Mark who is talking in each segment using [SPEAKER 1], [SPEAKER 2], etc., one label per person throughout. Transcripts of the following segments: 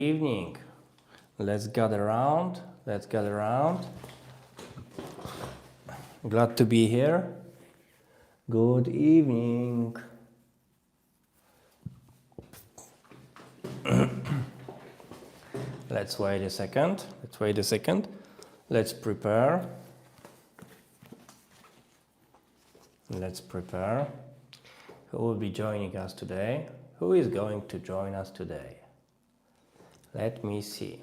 [SPEAKER 1] Evening. Let's gather around. Let's gather around. Glad to be here. Good evening. Let's wait a second. Let's prepare. Who will be joining us today? Who is going to join us today? Let me see.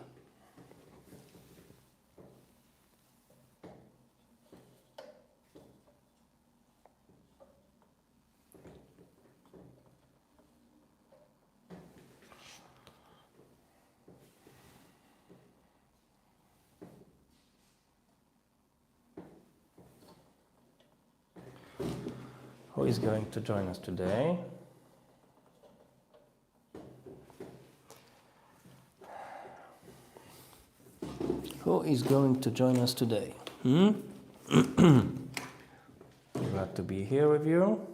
[SPEAKER 1] Who is going to join us today? Who is going to join us today? Glad to be here with you.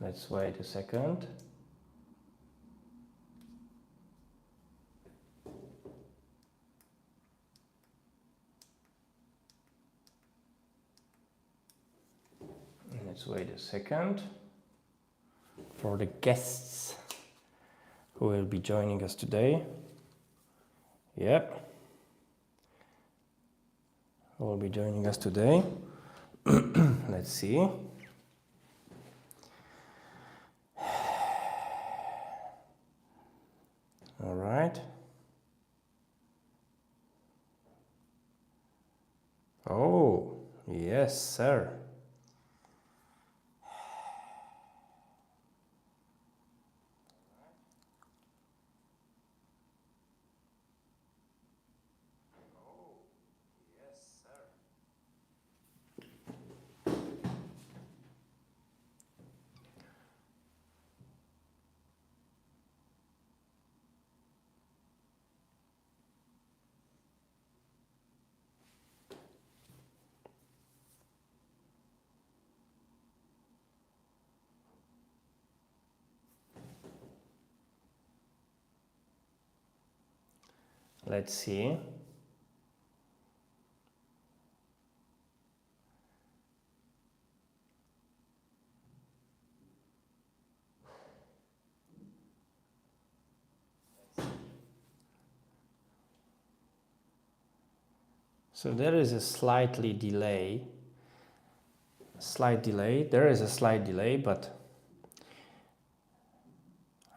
[SPEAKER 1] Let's wait a second. Let's wait a second for the guests who will be joining us today. Yep. Who will be joining us today? Let's see. All right. Oh, yes, sir. Let's see. So there is a slight delay. There is a slight delay, but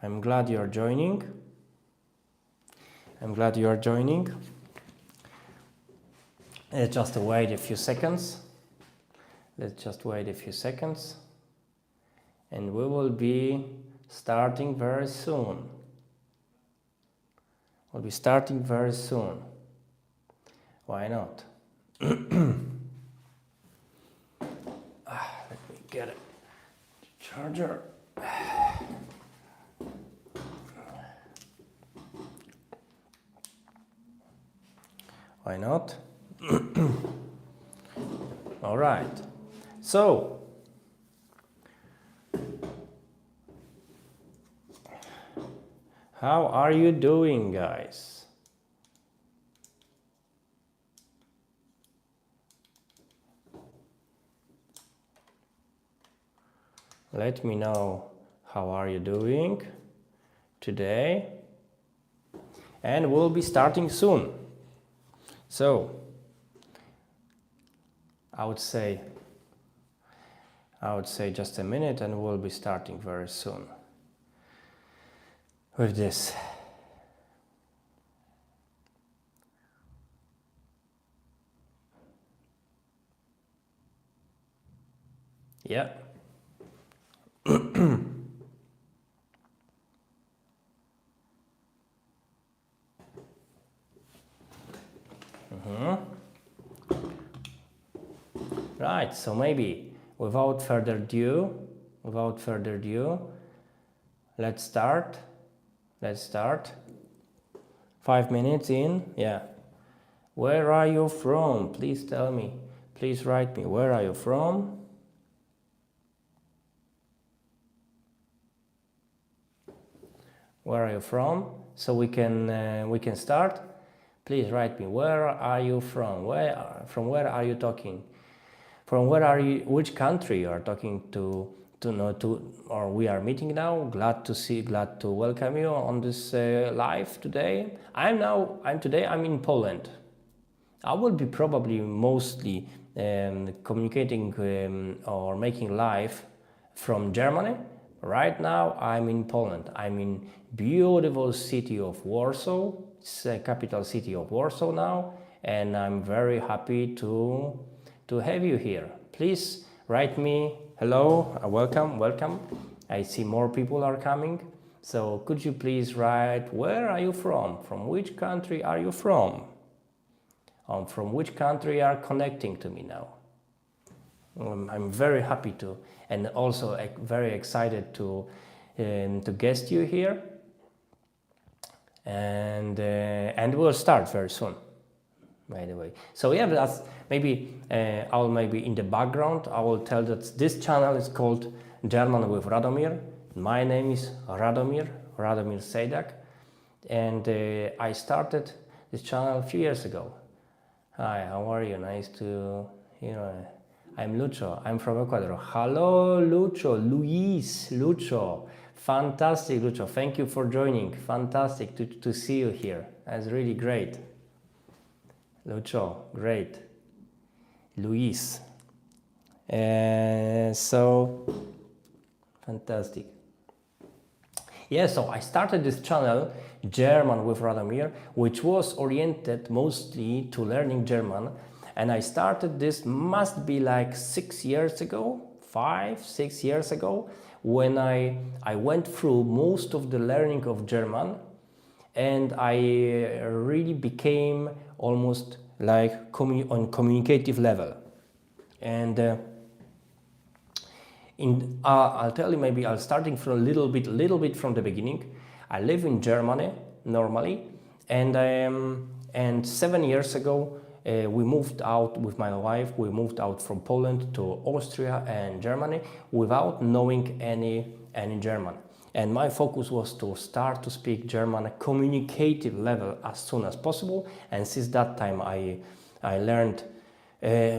[SPEAKER 1] I'm glad you are joining. Let's just wait a few seconds. And we will be starting very soon. Why not? Let me get a charger. Why not? All right. So, how are you doing, guys? Let me know how are you doing today. And we'll be starting soon. So, I would say just a minute and we'll be starting very soon with this. Yeah. Right, so maybe without further ado, let's start. 5 minutes in? Yeah. Where are you from? Please tell me. Please write me. Where are you from? Where are you from? So we can start. Please write me. Where are you from? From where are you talking? From where are you? Which country you are talking to know to, or we are meeting now? Glad to welcome you on this live today. I'm in Poland. I will be probably mostly communicating or making live from Germany. Right now I'm in Poland. I'm in beautiful city of Warsaw. It's the capital city of Warsaw now, and I'm very happy to have you here. Please write me hello, welcome. I see more people are coming. So could you please write, where are you from? From which country are you from? From which country you are connecting to me now? I'm very happy to, and also very excited to guest you here. And we'll start very soon, by the way. So yeah, that's maybe I'll maybe in the background I will tell that this channel is called German with Rado Mir. My name is Rado Mir Sejdak, and I started this channel a few years ago. Hi, how are you? Nice to, I'm Lucho. I'm from Ecuador. Hello, Lucho. Lucho. Fantastic, Lucho. Thank you for joining. Fantastic to see you here. That's really great. Lucho, great. Luis. So, fantastic. Yeah, so I started this channel, German with Rado Mir, which was oriented mostly to learning German. And I started this, must be like 6 years ago, 5-6 years ago, when I went through most of the learning of German, and I really became almost like on communicative level. And I'll tell you, maybe I'll starting from a little bit from the beginning. I live in Germany normally, and 7 years ago we moved out with my wife. We moved out from Poland to Austria and Germany without knowing any German. And my focus was to start to speak German at communicative level as soon as possible. And since that time I learned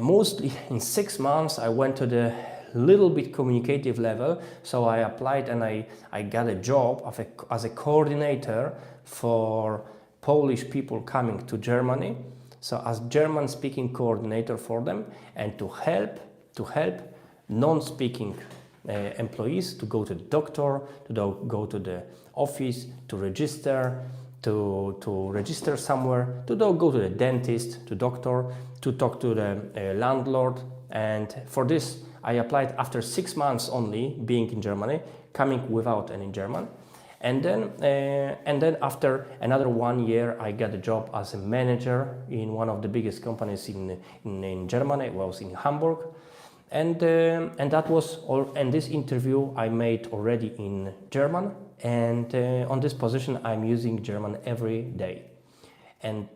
[SPEAKER 1] mostly in 6 months. I went to the little bit communicative level, so I applied and I got a job as a coordinator for Polish people coming to Germany, so as German speaking coordinator for them, and to help non-speaking employees to go to the doctor, to go to the office, to register somewhere, to go to the dentist, to doctor, to talk to the landlord. And for this I applied after 6 months only being in Germany, coming without any German. And then after another 1 year I got a job as a manager in one of the biggest companies in Germany. It was in Hamburg. And that was all. And this interview I made already in German. And on this position I'm using German every day. And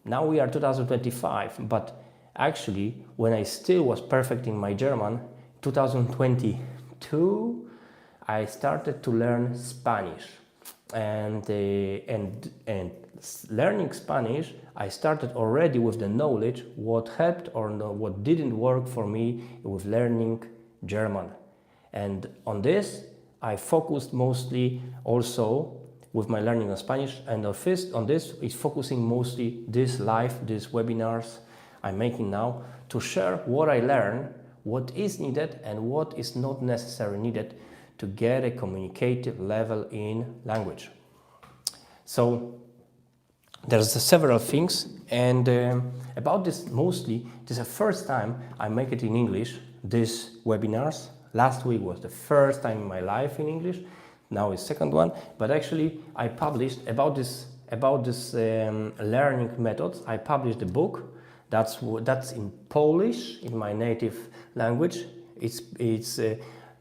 [SPEAKER 1] now we are 2025, but actually when I still was perfecting my German, 2022, I started to learn Spanish. And learning Spanish, I started already with the knowledge what helped or what didn't work for me with learning German. And on this I focused mostly also with my learning of Spanish, and on this is focusing mostly these webinars I'm making now to share what I learn, what is needed and what is not necessarily needed to get a communicative level in language. So there's several things, and about this mostly, this is the first time I make it in English, these webinars. Last week was the first time in my life in English, now is second one, but actually I published about this learning methods. I published a book that's in Polish, in my native language. It's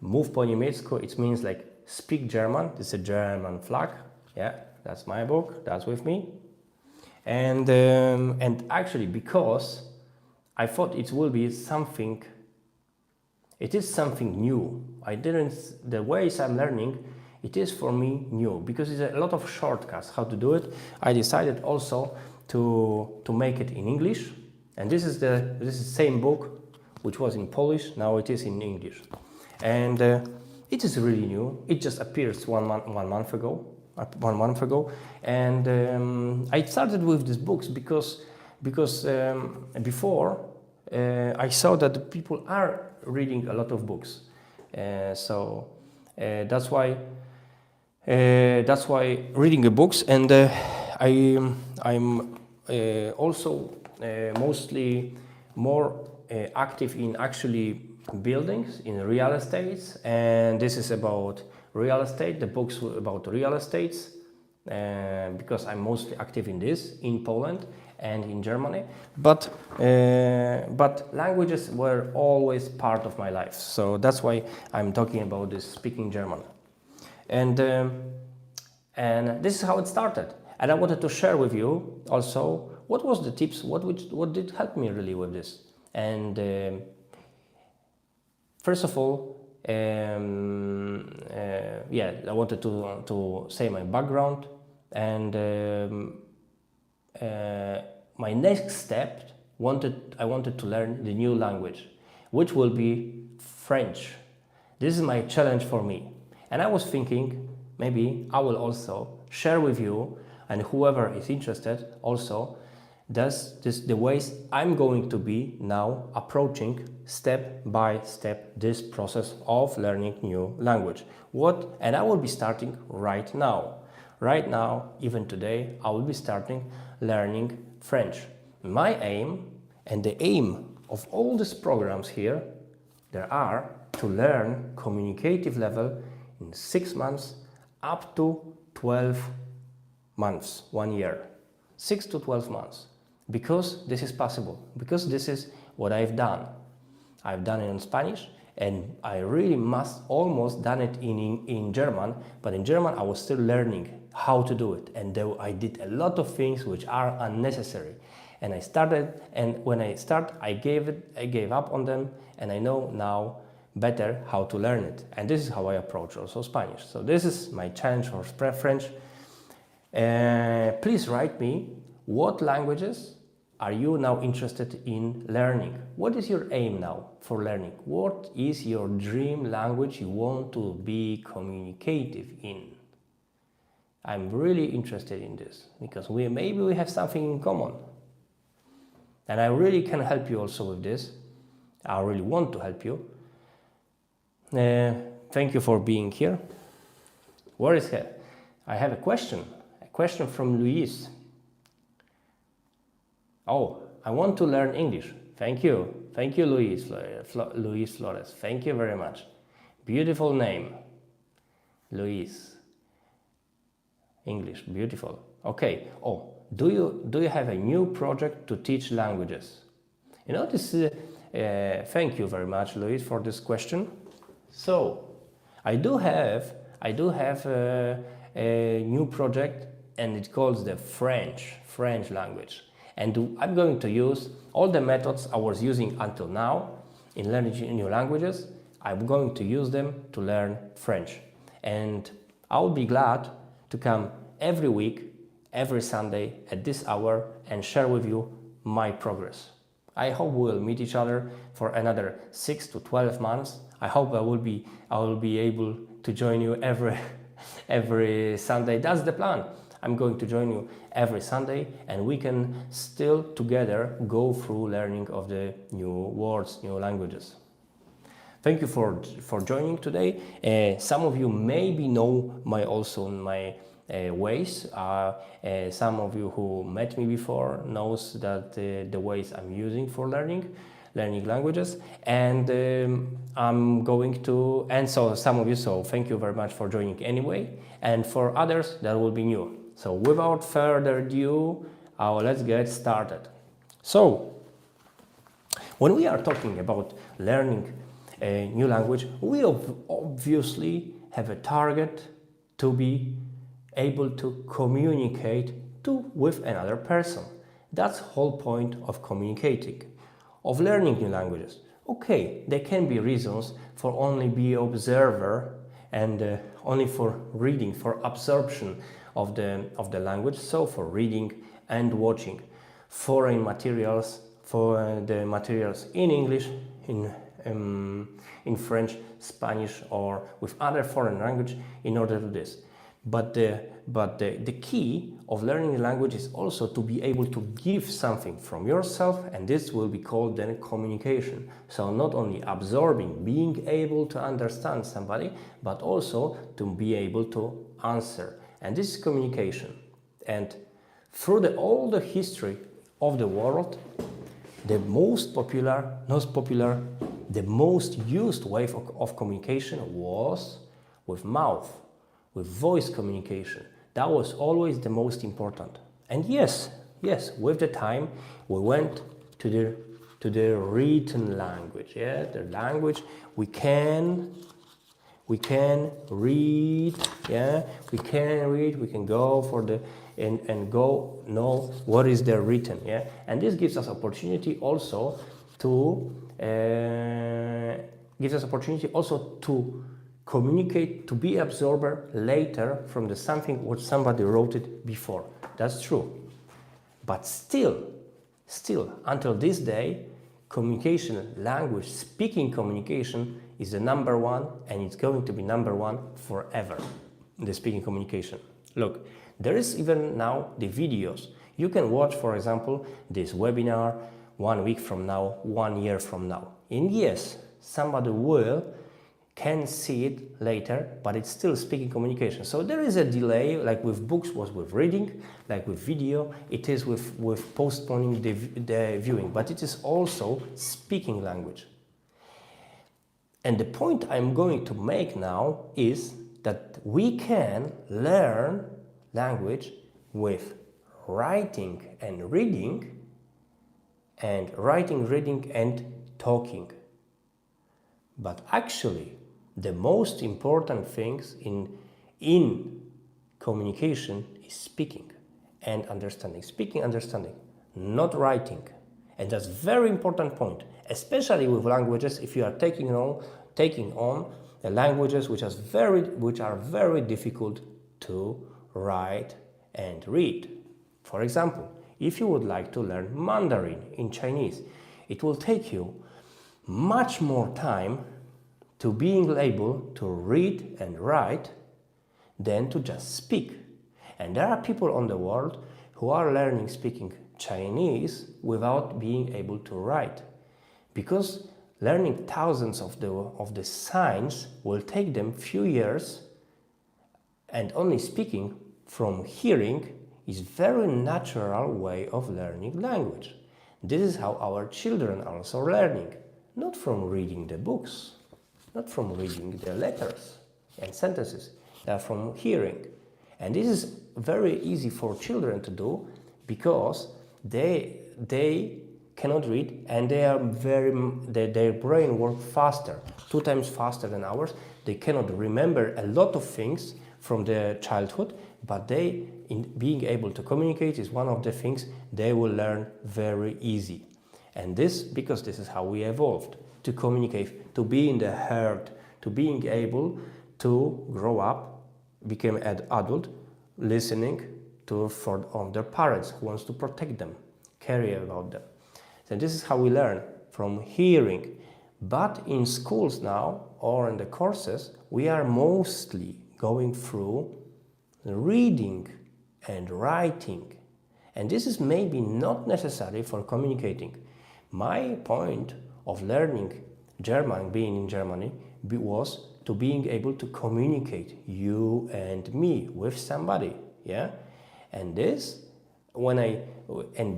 [SPEAKER 1] mów po niemiecku. It means like speak German. It's a German flag, yeah, That's my book. That's with me. And actually, because I thought it will be something. It is something new. The ways I'm learning, it is for me new because it's a lot of shortcuts how to do it. I decided also to make it in English, and this is the same book which was in Polish. Now it is in English, and it is really new. It just appears one month ago, and I started with these books because before I saw that the people are reading a lot of books, so that's why reading the books, and I'm also mostly more active in actually buildings in real estates, and this is about real estate, the books about real estates, because I'm mostly active in this in Poland and in Germany, but languages were always part of my life, so that's why I'm talking about this speaking German, and this is how it started. And I wanted to share with you also what was the tips, what did help me really with this. And first of all, I wanted to say my background, and my next step, I wanted to learn the new language, which will be French. This is my challenge for me. And I was thinking, maybe I will also share with you, and whoever is interested also, the ways I'm going to be now approaching step by step this process of learning new language. And I will be starting right now. Right now, even today, I will be starting learning French. My aim, and the aim of all these programs here, there are to learn communicative level in 6 months up to 12 months, 1 year. 6 to 12 months. Because this is possible. Because this is what I've done. I've done it in Spanish, and I really almost done it in German, but in German I was still learning how to do it, and I did a lot of things which are unnecessary, and when I gave up on them, and I know now better how to learn it, and this is how I approach also Spanish. So this is my challenge for French. Please write me what languages are you now interested in learning? What is your aim now for learning? What is your dream language you want to be communicative in? I'm really interested in this because maybe we have something in common. And I really can help you also with this. I really want to help you. Thank you for being here. Where is he? I have a question from Luis. Oh, I want to learn English. Thank you, Luis Flores. Thank you very much. Beautiful name, Luis. English, beautiful. Okay. Oh, do you have a new project to teach languages? You know this. Thank you very much, Luis, for this question. So, I do have a new project, and it calls the French language. And I'm going to use all the methods I was using until now in learning new languages. I'm going to use them to learn French. And I'll be glad to come every week, every Sunday at this hour and share with you my progress. I hope we'll meet each other for another 6 to 12 months. I hope I will be able to join you every Sunday. That's the plan. I'm going to join you every Sunday, and we can still together go through learning of the new words, new languages. Thank you for joining today. Some of you maybe know my ways. Some of you who met me before knows that the ways I'm using for learning languages, and I'm going to, and so some of you, so thank you very much for joining anyway, and for others that will be new. So without further ado, let's get started. So when we are talking about learning a new language, we obviously have a target to be able to communicate with another person. That's the whole point of communicating, of learning new languages. Okay, there can be reasons for only be observer and only for reading, for absorption of the language, so for reading and watching foreign materials, for the materials in English, in French, Spanish, or with other foreign language in order to do this. But the key of learning a language is also to be able to give something from yourself, and this will be called then communication. So not only absorbing, being able to understand somebody, but also to be able to answer. And this is communication. And through all the history of the world, the most popular, the most used way of communication was with mouth, with voice communication. That was always the most important. And yes, with the time we went to the written language. Yeah, the language we can read. Yeah, we can go for the and go know what is there written. Yeah, and this gives us opportunity also to communicate, to be absorber later from the something what somebody wrote it before. That's true. But still, until this day, communication, language, speaking communication is the number one, and it's going to be number one forever, the speaking communication. Look, there is even now the videos. You can watch, for example, this webinar 1 week from now, 1 year from now. And yes, somebody can see it later, but it's still speaking communication. So there is a delay, like with books was with reading, like with video, it is with postponing the viewing, but it is also speaking language. And the point I'm going to make now is that we can learn language with writing and reading, and writing, reading and talking. But actually, the most important things in communication is speaking and understanding. Speaking, understanding, not writing. And that's a very important point, especially with languages. If you are taking on languages which are very difficult to write and read. For example, if you would like to learn Mandarin in Chinese, it will take you much more time to being able to read and write than to just speak. And there are people on the world who are learning speaking Chinese without being able to write, because learning thousands of the signs will take them few years, and only speaking from hearing is very natural way of learning language. This is how our children are also learning, not from reading the books, not from reading the letters and sentences, they are from hearing. And this is very easy for children to do, because they cannot read, and their brain works faster, 2 times faster than ours. They cannot remember a lot of things from their childhood, but in being able to communicate is one of the things they will learn very easy. And because this is how we evolved, to communicate, to be in the herd, to being able to grow up, become an adult, listening on their parents who wants to protect them, care about them. So this is how we learn, from hearing. But in schools now, or in the courses, we are mostly going through reading and writing. And this is maybe not necessary for communicating. My point of learning German, being in Germany, was to being able to communicate, you and me, with somebody, yeah? And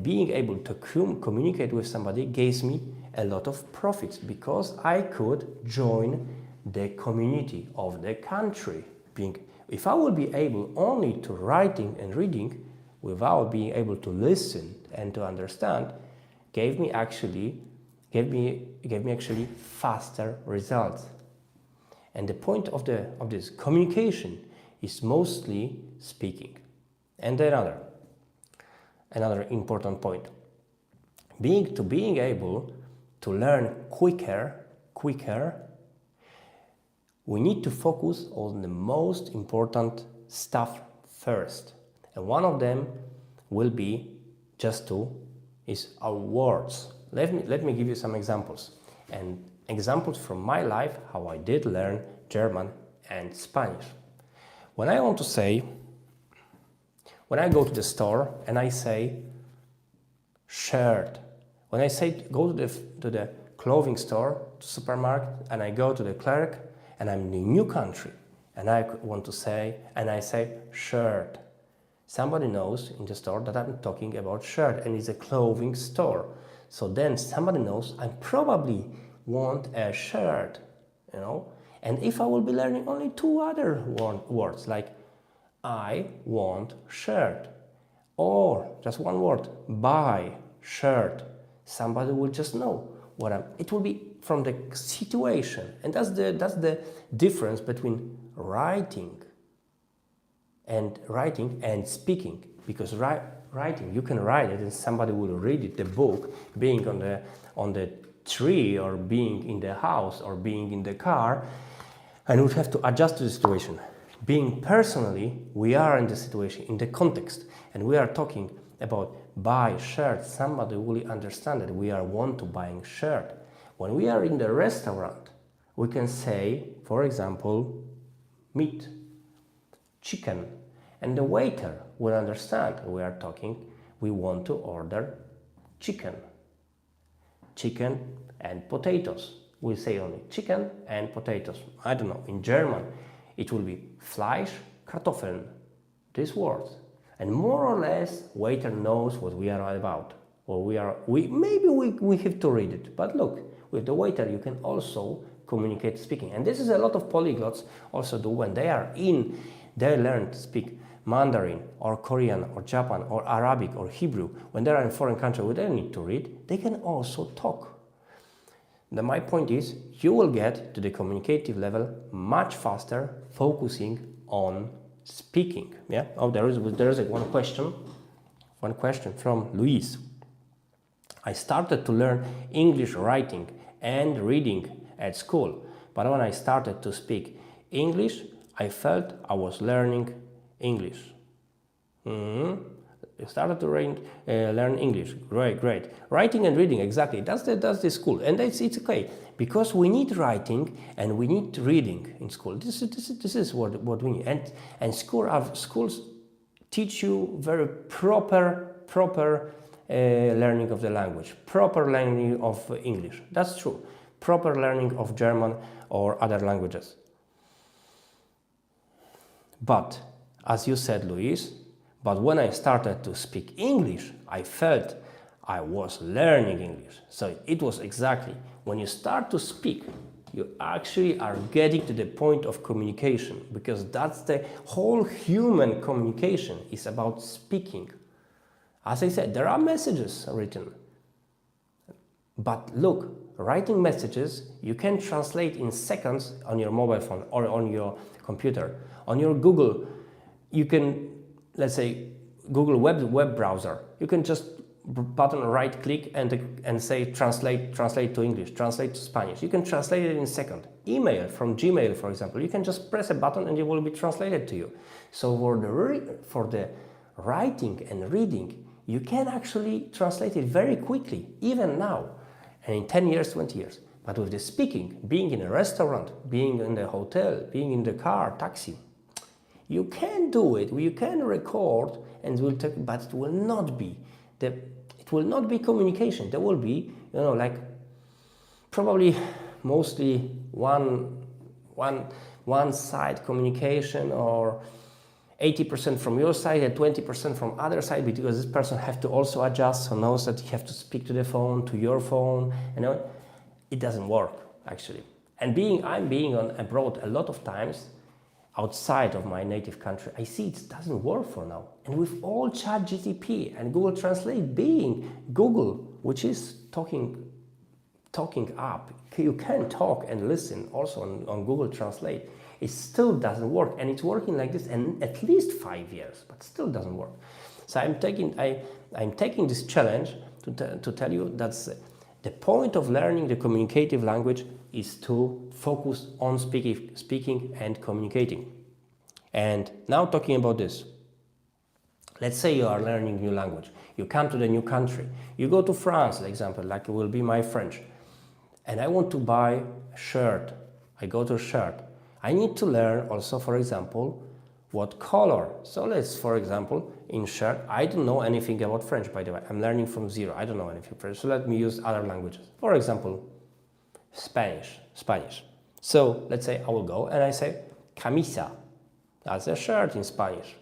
[SPEAKER 1] being able to communicate with somebody gave me a lot of profits, because I could join the community of the country. If I would be able only to writing and reading without being able to listen and to understand, gave me actually faster results. And the point of this communication is mostly speaking. And another important point, being able to learn quicker, we need to focus on the most important stuff first. And one of them will be is our words. Let me give you some examples. And examples from my life, how I did learn German and Spanish. When I go to the store and I say shirt, when I say go to the clothing store, to supermarket, and I go to the clerk and I'm in a new country and I want to say, and I say shirt, somebody knows in the store that I'm talking about shirt and it's a clothing store. So then somebody knows I probably want a shirt, you know. And if I will be learning only two other words like I want shirt, or just one word, buy shirt, somebody will just know it will be from the situation. And that's the difference between writing and speaking. Because writing, you can write it and somebody will read it, the book, being on the tree or being in the house or being in the car, and we have to adjust to the situation. Being personally, we are in the situation, in the context, and we are talking about buy shirt, somebody will understand that we are want to buying shirt. When we are in the restaurant, we can say, for example, meat, chicken, and the waiter will understand we are talking, we want to order chicken and potatoes. We say only chicken and potatoes. I don't know, in German it will be Fleisch, Kartoffeln, these words. And more or less, waiter knows what we are about. Or we have to read it. But look, with the waiter you can also communicate speaking. And this is a lot of polyglots also do when they learn to speak Mandarin or Korean or Japan or Arabic or Hebrew. When they are in foreign country where they don't need to read, they can also talk. My point is, you will get to the communicative level much faster, focusing on speaking. Yeah. Oh, there is one question from Luis. I started to learn English writing and reading at school, but when I started to speak English, I felt I was learning English. You started to learn English. Great. Writing and reading, exactly. That's the school, and it's okay because we need writing and we need reading in school. This is what we need, and schools teach you very proper learning of the language, proper learning of English. That's true. Proper learning of German or other languages. But as you said, Luis. But when I started to speak English, I felt I was learning English. So it was exactly, when you start to speak, you actually are getting to the point of communication, because that's the whole human communication is about speaking. As I said, there are messages written. But look, writing messages, you can translate in seconds on your mobile phone or on your computer. On your Google, you can, let's say, Google web browser, you can just button right click and say translate to English, translate to Spanish. You can translate it in a second. Email from Gmail, for example, you can just press a button and it will be translated to you. So for the writing and reading, you can actually translate it very quickly, even now, and in 10 years, 20 years. But with the speaking, being in a restaurant, being in the hotel, being in the car, taxi, you can do it, you can record, and will take, but it will not be communication. There will be, like probably mostly one side communication, or 80% from your side and 20% from other side, because this person have to also adjust, so knows that you have to speak to the phone, to your phone, it doesn't work actually. And I'm being on abroad a lot of times, outside of my native country, I see it doesn't work for now. And with all ChatGPT and Google Translate being Google, which is talking up, you can talk and listen also on Google Translate. it still doesn't work, and it's working like this and at least 5 years, but still doesn't work. So I'm taking this challenge to tell you that the point of learning the communicative language is to focus on speaking and communicating. And now talking about this, let's say you are learning new language. You come to the new country. You go to France, for example, like it will be my French. And I want to buy a shirt. I go to a shirt. I need to learn also, for example, what color. So let's, for example, in shirt, I don't know anything about French, by the way. I'm learning from zero. I don't know anything French. So let me use other languages. For example, Spanish. So let's say I will go and I say camisa. That's a shirt in Spanish.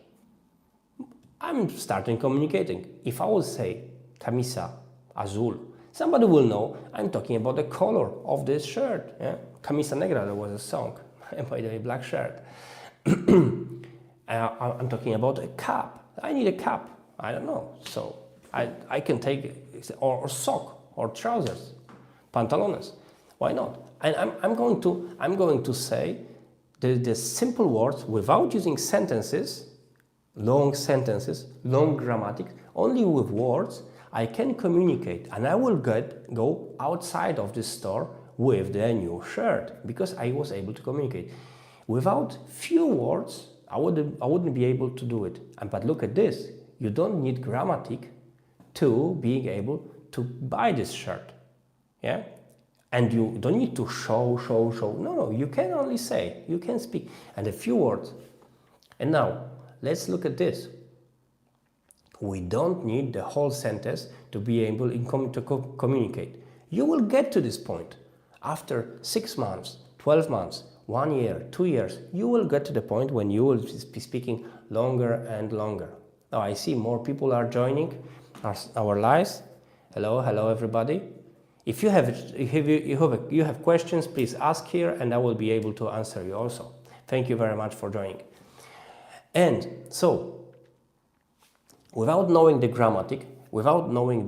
[SPEAKER 1] I'm starting communicating. If I will say camisa azul, somebody will know I'm talking about the color of this shirt. Yeah? Camisa negra, there was a song, by the way, black shirt. I'm talking about a cap. I need a cap. I don't know. So I can take or sock or trousers, pantalones. Why not? And I'm going to say the simple words without using sentences, long grammatics, only with words. I can communicate, and I will go outside of this store with the new shirt because I was able to communicate. Without few words, I wouldn't be able to do it. But look at this. You don't need grammatic to being able to buy this shirt. Yeah? And you don't need to show. No, you can only say, you can speak. And a few words. And now, let's look at this. We don't need the whole sentence to be able to communicate. You will get to this point. After 6 months, 12 months, 1 year, 2 years, you will get to the point when you will be speaking longer and longer. Now I see more people are joining our lives. Hello everybody. If you have questions, please ask here and I will be able to answer you also. Thank you very much for joining. And so, without knowing the grammatic, without knowing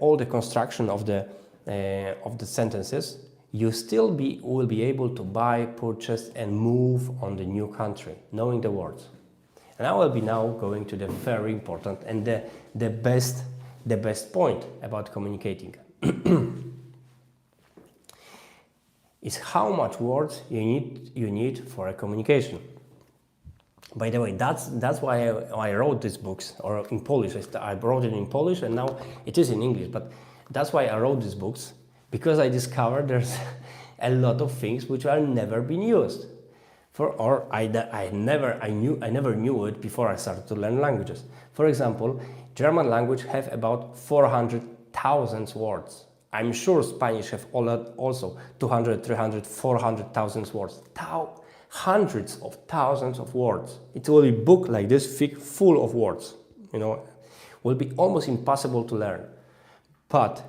[SPEAKER 1] all the construction of the sentences, you still will be able to buy, purchase, and move on the new country, knowing the words. And I will be now going to the very important and the best point about communicating. Is how much words you need for a communication. By the way, that's why I wrote these books, or in Polish. I wrote it in Polish and now it is in English, but that's why I wrote these books, because I discovered there's a lot of things which are never been used. I never knew it before I started to learn languages. For example, German language have about 400,000 words. I'm sure Spanish have also 200, 300, 400,000 words. Hundreds of thousands of words. It will be a book like this, thick, full of words. Will be almost impossible to learn. But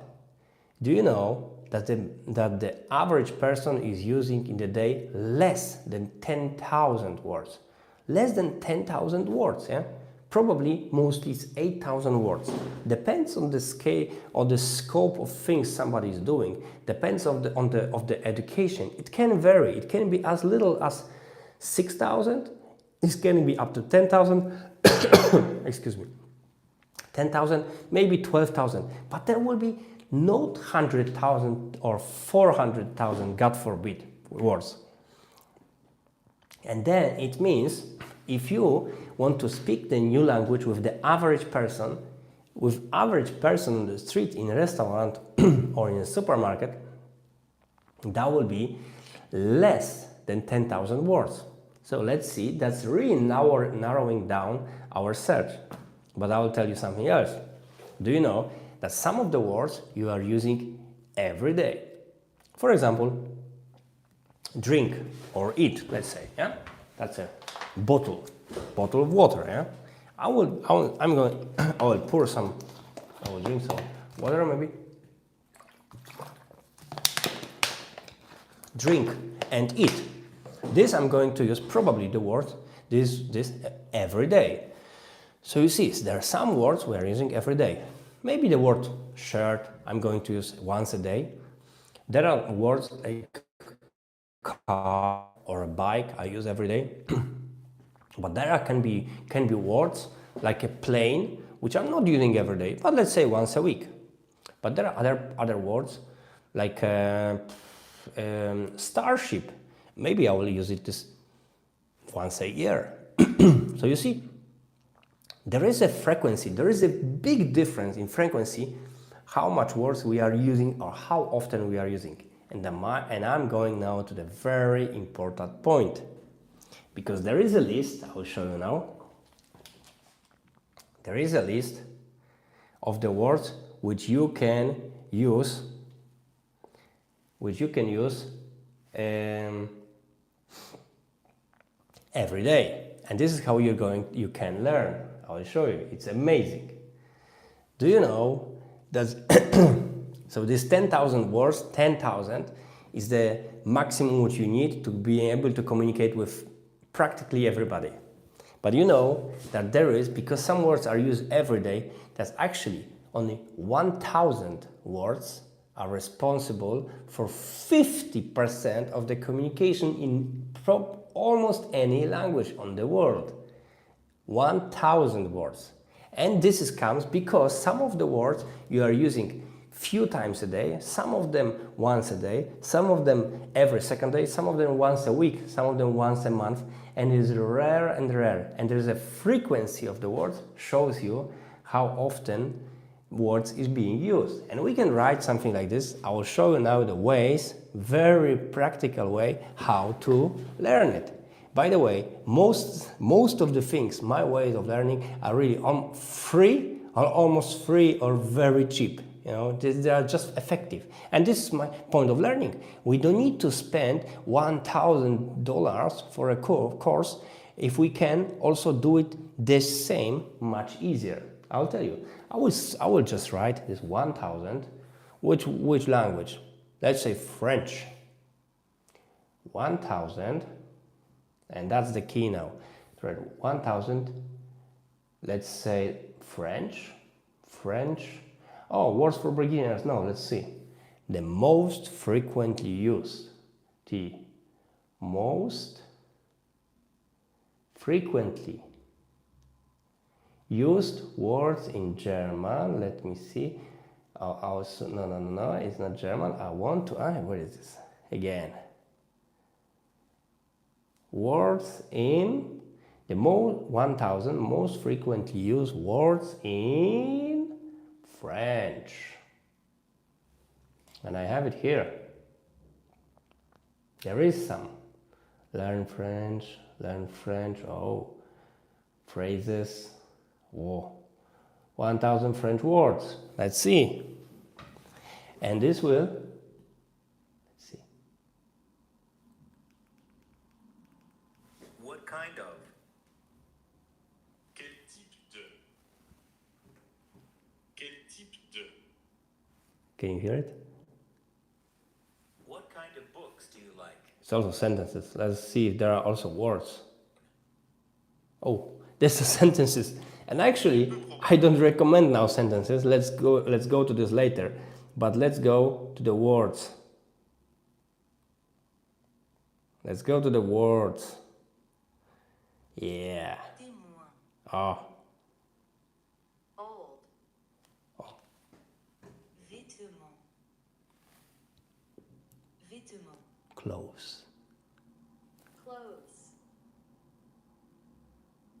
[SPEAKER 1] do you know that the average person is using in the day less than 10,000 words? Less than 10,000 words, yeah? Probably mostly it's 8,000 words. Depends on the scale or the scope of things somebody is doing. Depends on the education. It can vary. It can be as little as 6,000. It can be up to 10,000. Excuse me. 10,000, maybe 12,000. But there will be not 100,000 or 400,000, God forbid, words. And then it means if you want to speak the new language with the average person, on the street, in a restaurant or in a supermarket, that will be less than 10,000 words. So let's see, that's really narrowing down our search. But I will tell you something else. Do you know that some of the words you are using every day? For example, drink or eat, let's say, yeah? That's a bottle of water, yeah? I will drink some water maybe. Drink and eat. This I'm going to use probably the word this every day. So you see, there are some words we are using every day. Maybe the word shirt I'm going to use once a day. There are words like car or a bike I use every day. But there can be words like a plane, which I'm not using every day, but let's say once a week. But there are other words like starship. Maybe I will use it this once a year. So you see, there is a frequency, there is a big difference in frequency, how much words we are using or how often we are using. And I'm going now to the very important point, because there is a list, I will show you now. There is a list of the words which you can use, every day. And this is how you can learn. I will show you. It's amazing. Do you know that so this 10,000 words, 10,000 is the maximum which you need to be able to communicate with practically everybody. But you know that there is, because some words are used every day, that's actually only 1,000 words are responsible for 50% of the communication in almost any language on the world. 1,000 words. And this comes because some of the words you are using few times a day, some of them once a day, some of them every second day, some of them once a week, some of them once a month, and it is rare and rare. And there is a frequency of the words shows you how often words is being used. And we can write something like this. I will show you now the ways, very practical way, how to learn it. By the way, most of the things, my ways of learning, are really free or almost free or very cheap. You know, they are just effective. And this is my point of learning. We don't need to spend $1,000 for a course if we can also do it the same much easier. I'll tell you. I will just write this 1,000. Which language? Let's say French. 1,000. And that's the key now. 1,000. Let's say French. Oh, words for beginners. No, let's see. The most frequently used. The most frequently used words in German. Let me see. No, it's not German. I want to. Where is this? Again. Words in the 1,000 most frequently used words in French. And I have it here. There is some. Learn French. Oh, phrases. Whoa. 1,000 French words. Let's see. And this will, let's see.
[SPEAKER 2] What kind of? Quel type de? Quel type de?
[SPEAKER 1] Can you hear it?
[SPEAKER 2] What kind of books do you like?
[SPEAKER 1] It's also sentences. Let's see if there are also words. Oh, there's the sentences. And actually, I don't recommend now sentences. Let's go to this later. But let's go to the words. Let's go to the words. Yeah. Oh.
[SPEAKER 3] Old.
[SPEAKER 1] Oh.
[SPEAKER 3] Vêtements. Vêtements.
[SPEAKER 1] Close.
[SPEAKER 3] Clothes.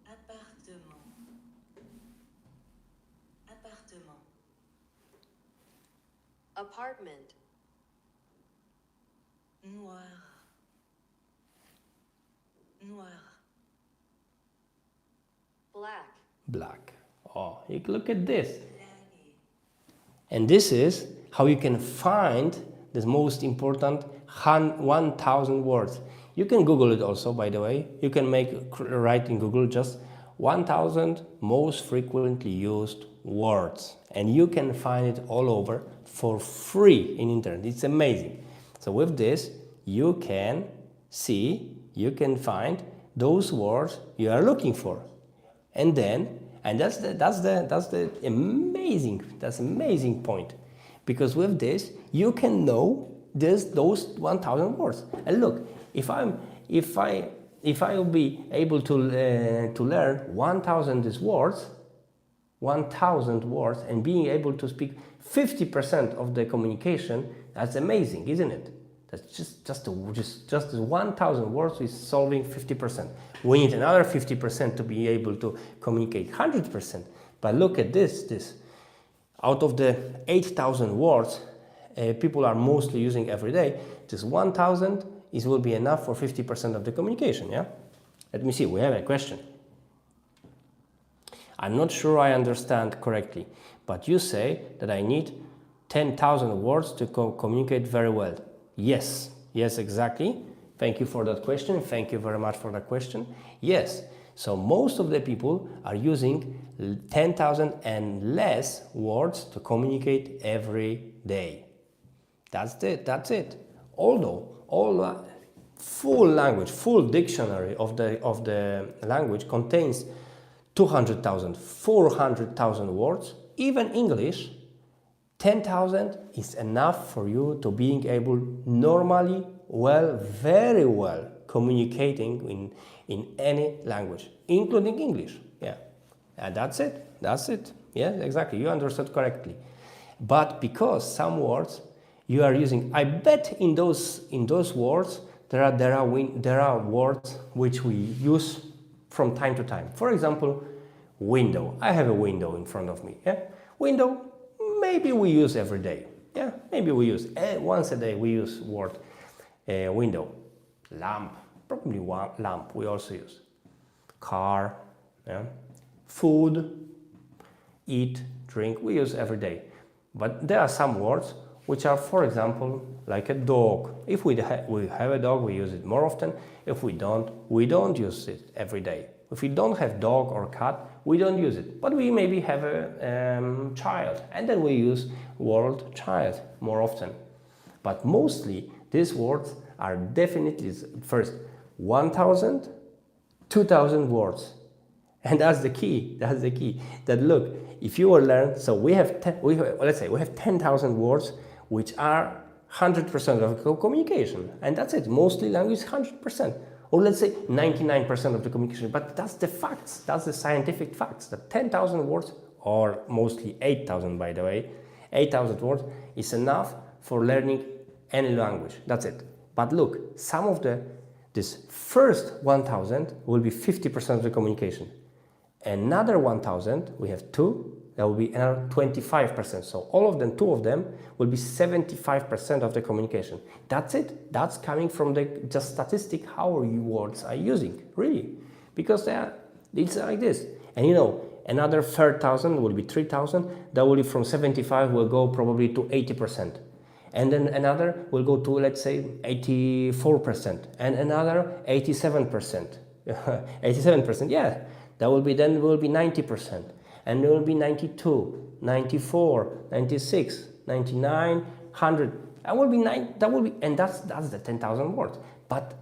[SPEAKER 3] Appartement. Appartement.
[SPEAKER 4] Apartment.
[SPEAKER 3] Noir. Noir.
[SPEAKER 4] Black.
[SPEAKER 1] Black. Oh, you look at this.
[SPEAKER 3] Blague.
[SPEAKER 1] And this is how you can find the most important 1,000 words. You can Google it also, by the way. You can write in Google just 1,000 most frequently used words. And you can find it all over for free in internet. It's amazing. So with this, you can see, you can find those words you are looking for. And then, and that's the amazing point. Because with this, you can know those 1,000 words. And look, If I will be able to learn 1,000 words, 1,000 words, and being able to speak 50% of the communication, that's amazing, isn't it? That's just 1,000 words is solving 50%. We need another 50% to be able to communicate 100%. But look at this. Out of the 8,000 words people are mostly using every day, this 1,000 will be enough for 50% of the communication, yeah? Let me see, we have a question. I'm not sure I understand correctly, but you say that I need 10,000 words to communicate very well. Yes, exactly. Thank you for that question. Thank you very much for that question. Yes, so most of the people are using 10,000 and less words to communicate every day. That's it. Although all full language, full dictionary of the language contains 200,000, 400,000 words, even English, 10,000 is enough for you to being able normally, very well communicating in any language, including English. Yeah, and that's it. Yeah, exactly. You understood correctly. But because some words you are using, I bet in those words there are words which we use from time to time. For example, window. I have a window in front of me. Yeah, window. Maybe we use every day. Yeah, maybe we use once a day. We use word window. Lamp. Probably one lamp. We also use car. Yeah, food. Eat, drink. We use every day. But there are some words which are, for example, like a dog. If we have a dog, we use it more often. If we don't use it every day. If we don't have dog or cat, we don't use it. But we maybe have a child, and then we use word child more often. But mostly these words are definitely first 1,000, 2,000 words. And that's the key. That look, if you will learn, so let's say we have 10,000 words which are 100% of communication, and that's it. Mostly language 100%, or let's say 99% of the communication. But that's the facts. That's the scientific facts. That 10,000 words, or mostly 8,000, by the way, 8,000 words is enough for learning any language. That's it. But look, some of this first 1,000 will be 50% of the communication. Another 1,000, we have two, that will be another 25%. So all of them, two of them, will be 75% of the communication. That's it. That's coming from the just statistic how you words are using, really. Because it's like this. And another 3,000 will be 3,000. That will be from 75 will go probably to 80%. And then another will go to, let's say, 84%. And another 87%. 87%, yeah. That will be 90%, and there will be 92, 94, 96, 99, 100. That will be and that's the 10,000 words. But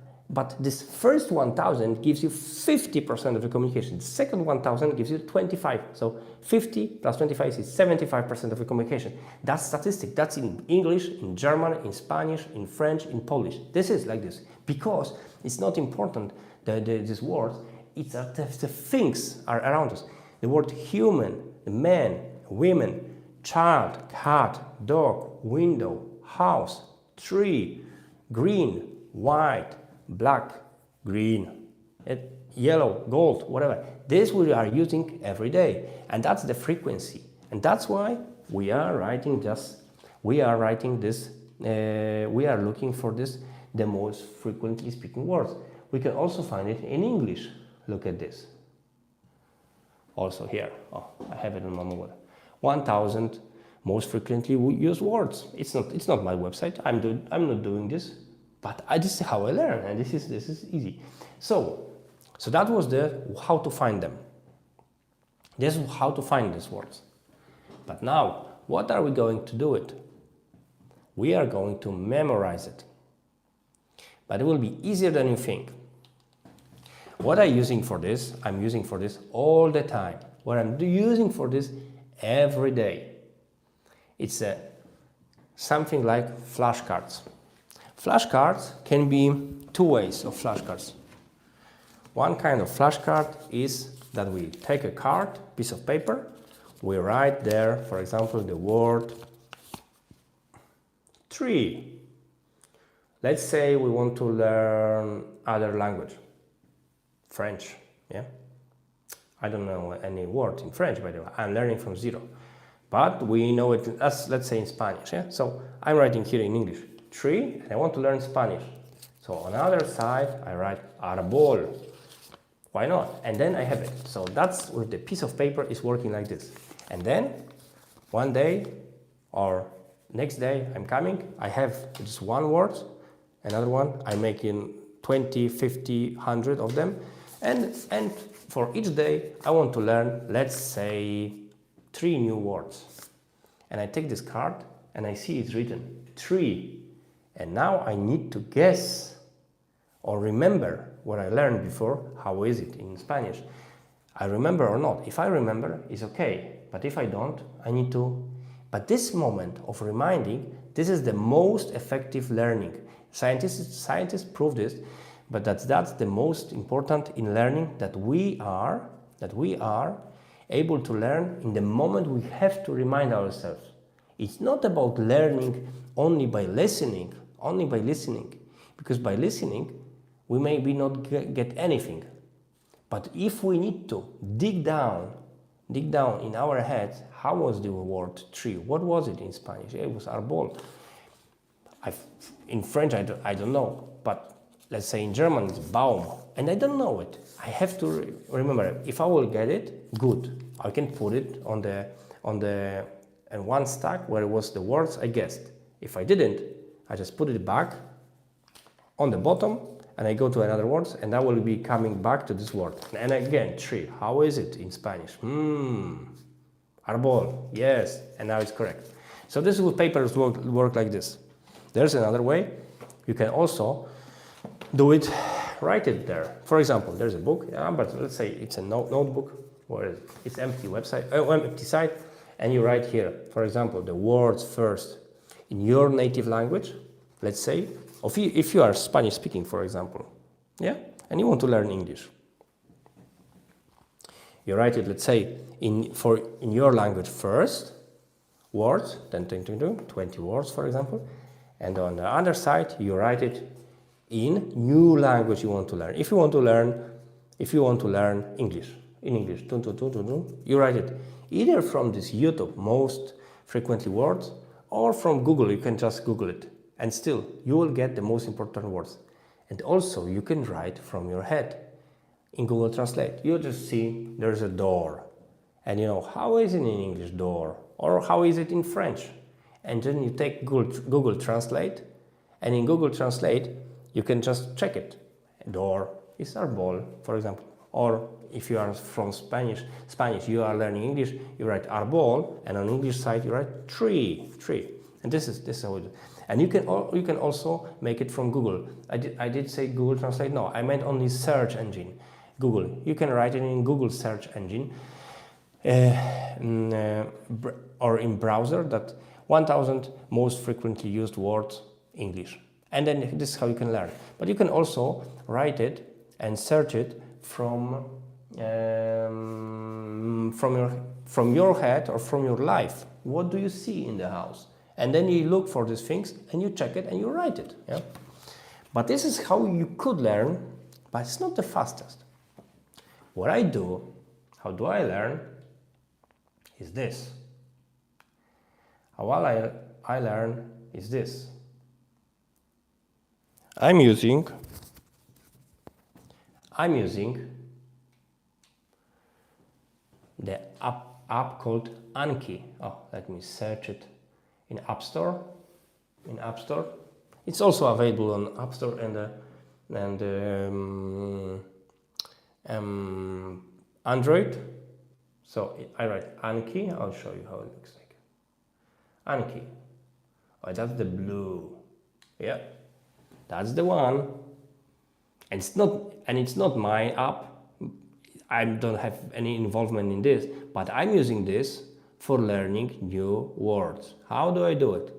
[SPEAKER 1] this first 1,000 gives you 50% of the communication. The second 1,000 gives you 25. So 50 plus 25 is 75% of the communication. That's statistic. That's in English, in German, in Spanish, in French, in Polish. This is like this because it's not important these words. It's the things are around us. The word human, man, women, child, cat, dog, window, house, tree, green, white, black, green, yellow, gold, whatever. This we are using every day, and that's the frequency. And that's why we are writing this. We are looking for the most frequently speaking words. We can also find it in English. Look at this. Also here, I have it on my mobile. 1,000 most frequently used words. It's not my website. I'm not doing this, but this is how I learn, and this is easy. So that was how to find them. This is how to find these words. But now, what are we going to do it? We are going to memorize it. But it will be easier than you think. What I'm using for this all the time. What I'm using for this every day. It's something like flashcards. Flashcards can be two ways of flashcards. One kind of flashcard is that we take a card, piece of paper, we write there, for example, the word tree. Let's say we want to learn other language, French, yeah? I don't know any word in French, by the way, I'm learning from zero. But we know it as, let's say, in Spanish, yeah? So I'm writing here in English, tree, and I want to learn Spanish. So on the other side, I write árbol. Why not? And then I have it. So that's where the piece of paper is working like this. And then one day or next day I'm coming, I have just one word, another one, I'm making 20, 50, 100 of them. And for each day I want to learn, let's say, 3 new words. And I take this card and I see it's written tree. And now I need to guess or remember what I learned before. How is it in Spanish? I remember or not. If I remember, it's okay. But if I don't, I need to. But this moment of reminding, this is the most effective learning. Scientists prove this, but that's the most important in learning, that we are able to learn in the moment we have to remind ourselves. It's not about learning only by listening, because by listening, we maybe not get anything. But if we need to dig down in our heads, how was the word tree? What was it in Spanish? It was árbol. In French, I don't know, but let's say in German, it's Baum, and I don't know it. I have to remember. If I will get it, good. I can put it on the one stack where it was the words I guessed. If I didn't, I just put it back on the bottom, and I go to another words, and I will be coming back to this word. And again, tree. How is it in Spanish? Árbol. Yes, and now it's correct. So this is what papers work like this. There's another way. You can also do it, write it there. For example, there's a book, but let's say it's a notebook, or it's empty empty site, and you write here, for example, the words first in your native language. Let's say, if you are Spanish speaking, for example, yeah, and you want to learn English, you write it, let's say, in your language first, words, then 20 words, for example, and on the other side you write it in new language you want to learn. If you want to learn English, in English, you write it either from this YouTube most frequently words, or from Google. You can just Google it, and still you will get the most important words. And also you can write from your head in Google Translate. You just see there's a door, and you know how is it in English, door, or how is it in French, and then you take Google Translate, and in Google Translate you can just check it. Door is árbol, for example. Or if you are from Spanish, you are learning English, you write árbol, and on English side you write tree. And this is how it is. And you can also make it from Google. I did say Google Translate. No, I meant only search engine. Google. You can write it in Google search engine or in browser, that 1000 most frequently used words English. And then this is how you can learn. But you can also write it and search it from your head or from your life. What do you see in the house? And then you look for these things and you check it and you write it. Yeah? But this is how you could learn, but it's not the fastest. What I do, how do I learn, is this. How I learn is this. I'm using the app called Anki. Oh, let me search it in App Store. It's also available on App Store and Android. So I write Anki. I'll show you how it looks like. Anki. Oh, that's the blue. Yeah, that's the one. And it's not my app. I don't have any involvement in this, but I'm using this for learning new words. How do I do it?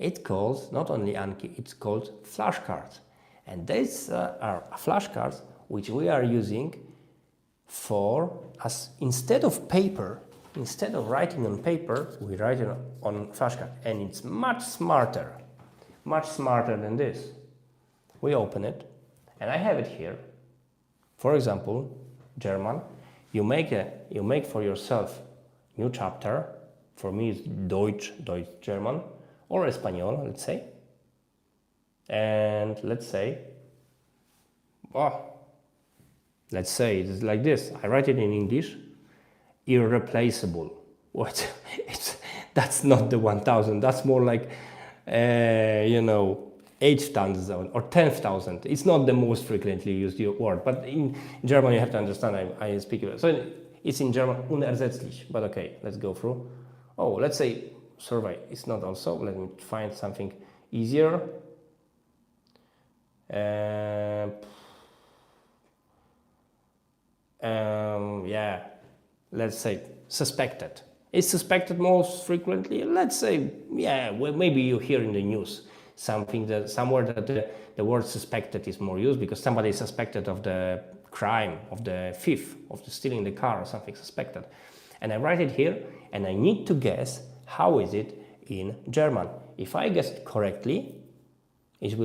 [SPEAKER 1] It calls not only Anki, it's called flashcards. And these are flashcards which we are using for as instead of paper, instead of writing on paper, we write it on flashcard, and it's much smarter than this. We open it, and I have it here. For example, German. You make for yourself new chapter. For me, it's Deutsch German, or Espanol, let's say. And let's say it's like this. I write it in English. Irreplaceable. What? That's not the 1000. That's more like 8,000 or 10,000. It's not the most frequently used word, but in German you have to understand. I speak it. So it's in German unersetzlich. But okay, let's go through. Oh, let's say survey. It's not also. Let me find something easier. Yeah, let's say suspected. Is suspected most frequently? Let's say, yeah, well, maybe you hear in the news somewhere that the word suspected is more used because somebody is suspected of the crime, of the thief, of the stealing the car or something suspected. And I write it here, and I need to guess how is it in German. If I guess it correctly, it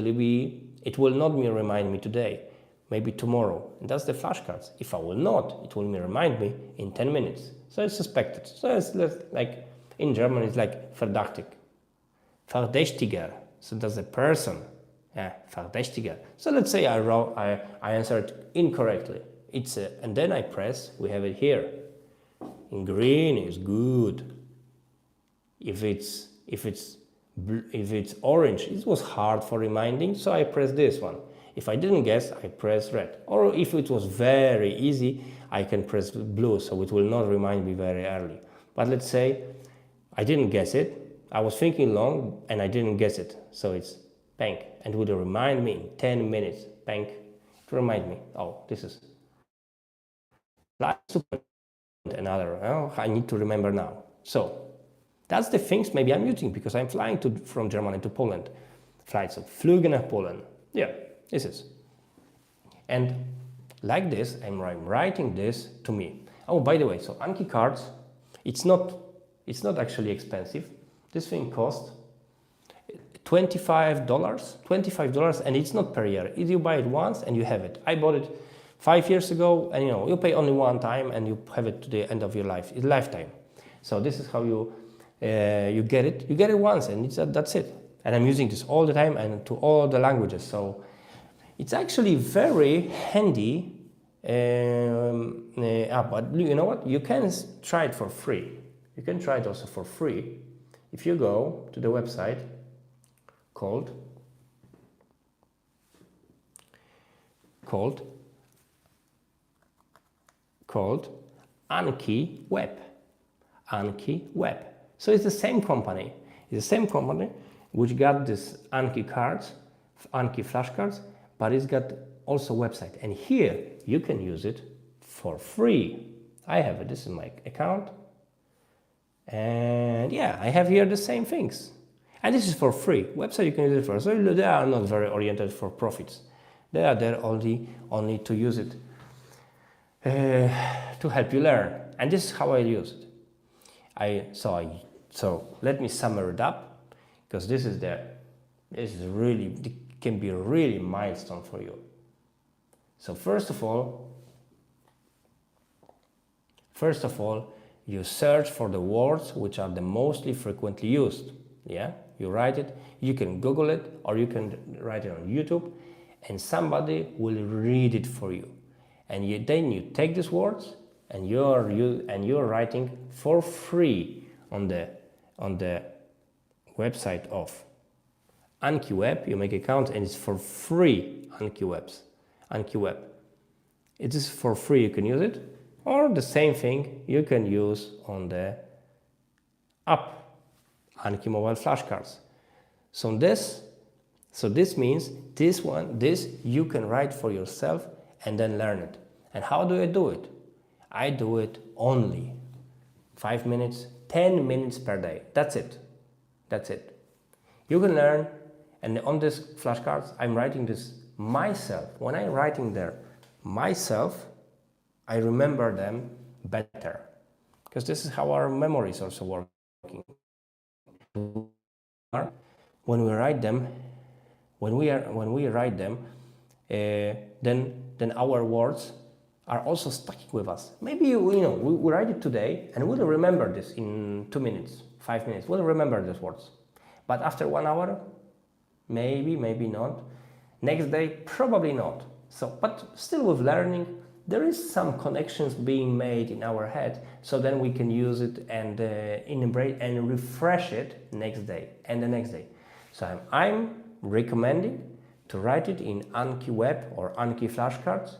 [SPEAKER 1] will not remind me today, maybe tomorrow. And that's the flashcards. If I will not, it will remind me in 10 minutes. So it's suspected. So it's like in German, it's like verdächtig. Verdächtiger. So that's a person. Yeah, verdächtiger. So let's say I answered incorrectly. And then I press. We have it here. In green is good. If it's orange, it was hard for reminding, so I press this one. If I didn't guess, I press red. Or if it was very easy, I can press blue, so it will not remind me very early. But let's say I didn't guess it. I was thinking long and I didn't guess it. So it's bang, and it will remind me in 10 minutes. Bang, to remind me. Oh, this is another. Oh, I need to remember now. So that's the things maybe I'm using because I'm flying from Germany to Poland. Flights of Flüge nach Polen. Yeah, this is. And like this, I'm writing this to me. Oh, by the way, so Anki cards, it's not actually expensive. This thing costs $25, and it's not per year. If you buy it once and you have it. I bought it 5 years ago, and you pay only one time and you have it to the end of your life. It's lifetime. So this is how you get it. You get it once, and that's it. And I'm using this all the time and to all the languages. So it's actually very handy. But you know what? You can try it for free. You can try it also for free if you go to the website called Anki Web. Anki Web. So it's the same company. It's the same company which got this Anki cards, Anki flashcards, but it's got also website. And here you can use it for free. I have it. This is my account. And yeah, I have here the same things. And this is for free. Website you can use it for. So they are not very oriented for profits. They are there only to use it to help you learn. And this is how I use it. So let me sum it up, because this can be really milestone for you. So first of all, you search for the words which are the mostly frequently used. Yeah, you write it. You can Google it, or you can write it on YouTube, and somebody will read it for you. And then you take these words, and you're writing for free on the website of Anki Web. You make account, and it's for free. Anki Web. It is for free. You can use it, or the same thing you can use on the app, Anki Mobile Flashcards. So this means this you can write for yourself and then learn it. And how do I do it? I do it only 5 minutes, 10 minutes per day. That's it. You can learn, and on this flashcards, I'm writing this myself. When I'm writing there myself, I remember them better, because this is how our memory is also working. When we write them, then our words are also sticking with us. Maybe we write it today and we'll remember this in 2 minutes, 5 minutes. We'll remember these words, but after 1 hour, maybe not. Next day, probably not. So, but still, with learning, there is some connections being made in our head, so then we can use it and integrate and refresh it next day and the next day. So I'm recommending to write it in Anki Web or Anki flashcards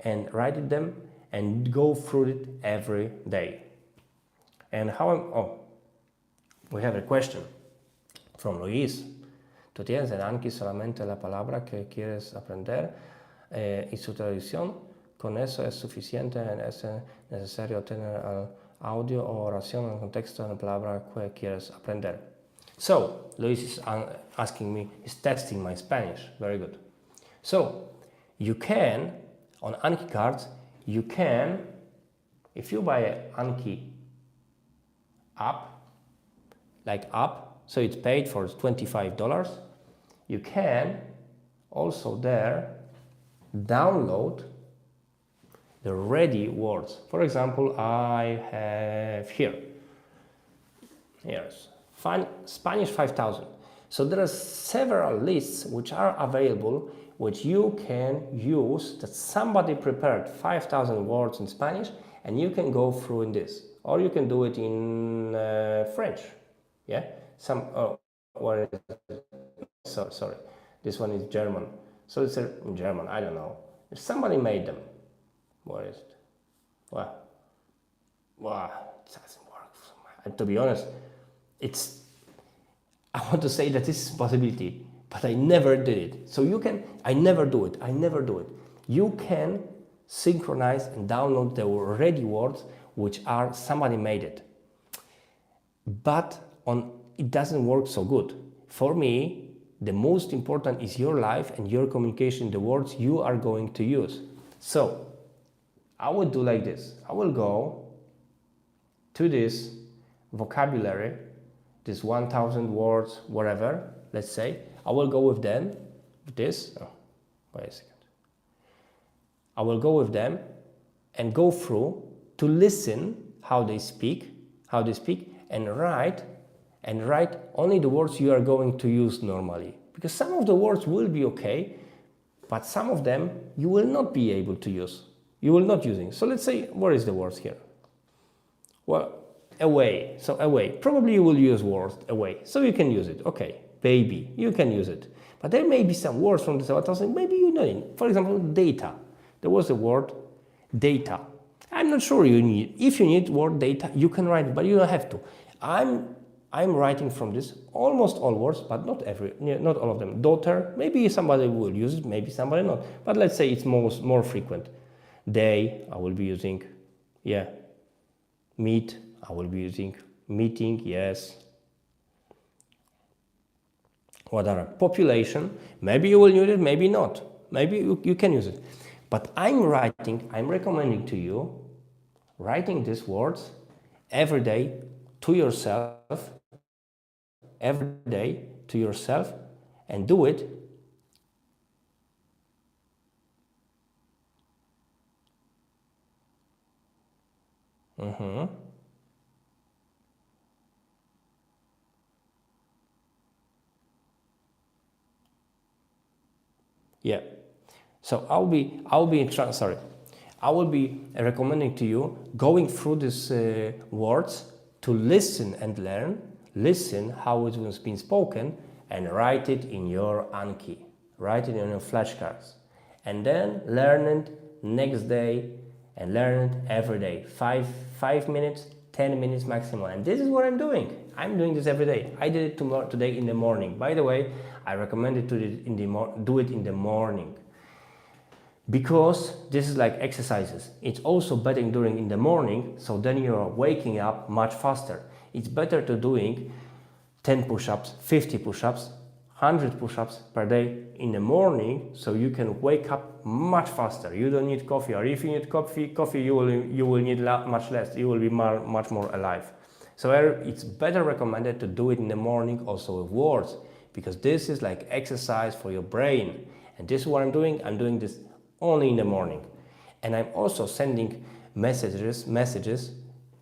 [SPEAKER 1] and write it them and go through it every day. And we have a question from Luis. ¿Tú tienes en Anki solamente la palabra que quieres aprender y su traducción? ¿Con eso es suficiente? ¿Es necesario tener el audio o oración en contexto de la palabra que quieres aprender? So, Luis is asking me, is testing my Spanish. Very good. So, you can, on Anki cards, you can, if you buy an Anki app, so it's paid for $25, you can also there download the ready words. For example, I have here's Spanish 5000. So there are several lists which are available, which you can use, that somebody prepared 5,000 words in Spanish, and you can go through in this, or you can do it in French. Yeah, what is it? Sorry, this one is German. So it's in German. I don't know. If somebody made them, what is it? Well, it doesn't work. And to be honest, I want to say that this is a possibility, but I never did it. So I never do it. You can synchronize and download the ready words, which are somebody made it. But it doesn't work so good. For me, the most important is your life and your communication, the words you are going to use. So I will do like this. I will go to this vocabulary, this 1,000 words, whatever, let's say. I will go with them, with this. Oh, wait a second. I will go with them and go through to listen how they speak, and write only the words you are going to use normally. Because some of the words will be okay, but some of them you will not be able to use. You will not using. So let's say, where is the words here? Well, away. So away. Probably you will use words away. So you can use it. Okay. Baby. You can use it. But there may be some words from the 7,000. Maybe you know. For example, data. There was the word data. I'm not sure you need. If you need word data, you can write it, but you don't have to. I'm writing from this almost all words, but not all of them. Daughter. Maybe somebody will use it. Maybe somebody not. But let's say it's more frequent. Day. I will be using. Yeah. Meet. I will be using meeting, yes. What are population? Maybe you will use it, maybe not. Maybe you can use it. But I'm recommending to you, writing these words every day to yourself, and do it. Yeah, so I will be recommending to you going through these words to listen and learn, listen how it was being spoken, and write it in your Anki, write it in your flashcards, and then learn it next day and learn it every day, 5 minutes, 10 minutes maximum. And this is what I'm doing. I'm doing this every day. I did it today in the morning. By the way, I recommend it to do it in the morning, because this is like exercises. It's also better doing in the morning, so then you're waking up much faster. It's better to doing 10 push-ups, 50 push-ups, 100 push-ups per day in the morning, so you can wake up much faster. You don't need coffee, or if you need coffee you will need much less. You will be much more alive. So it's better recommended to do it in the morning also with words, because this is like exercise for your brain. And this is what I'm doing. I'm doing this only in the morning. And I'm also sending messages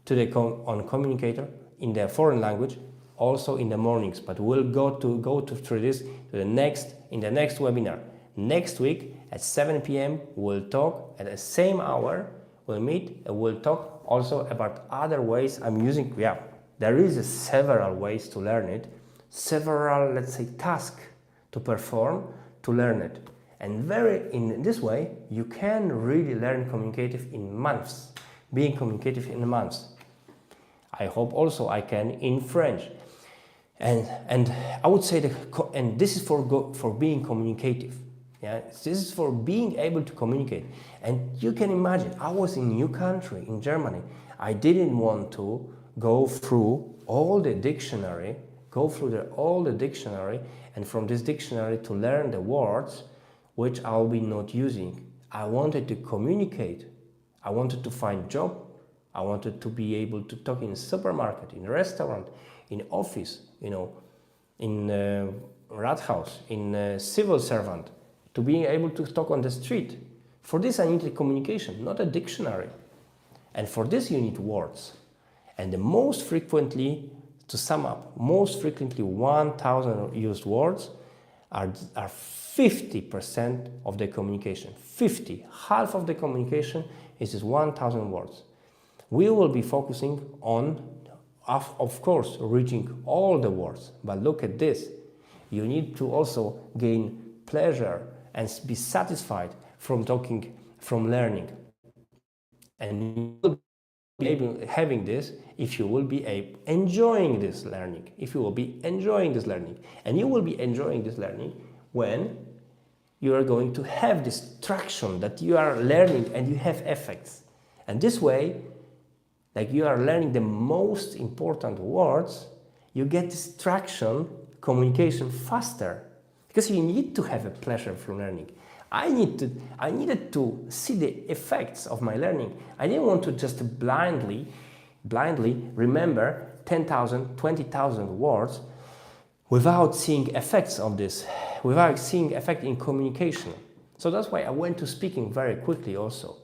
[SPEAKER 1] to the on communicator in the foreign language also in the mornings, but we'll go through this in the next webinar. Next week at 7 p.m. we'll talk at the same hour. We'll meet and we'll talk also about other ways I'm using. Yeah, there is several ways to learn it, several, let's say, tasks to perform to learn it. And in this way, you can really learn communicative in months, being communicative in months. I hope also I can in French. And I would say and this is for being communicative. Yeah, this is for being able to communicate. And you can imagine, I was in a new country, in Germany. I didn't want to go through all the dictionary, and from this dictionary to learn the words which I'll be not using. I wanted to communicate. I wanted to find job. I wanted to be able to talk in a supermarket, in a restaurant, in office, in Rathaus, in civil servant, to being able to talk on the street. For this I need a communication, not a dictionary. And for this you need words. And the most frequently, to sum up, 1,000 used words are 50% of the communication. 50, half of the communication is just 1,000 words. We will be focusing on, of course, reaching all the words, but look at this. You need to also gain pleasure and be satisfied from talking, from learning. And you will be able having this if you will be enjoying this learning. If you will be enjoying this learning. And you will be enjoying this learning when you are going to have this traction that you are learning and you have effects. And this way, like you are learning the most important words, you get this traction, communication faster, because you need to have a pleasure from learning. I needed to see the effects of my learning. I didn't want to just blindly remember 10,000, 20,000 words without seeing effects of this, without seeing effect in communication. So that's why I went to speaking very quickly also.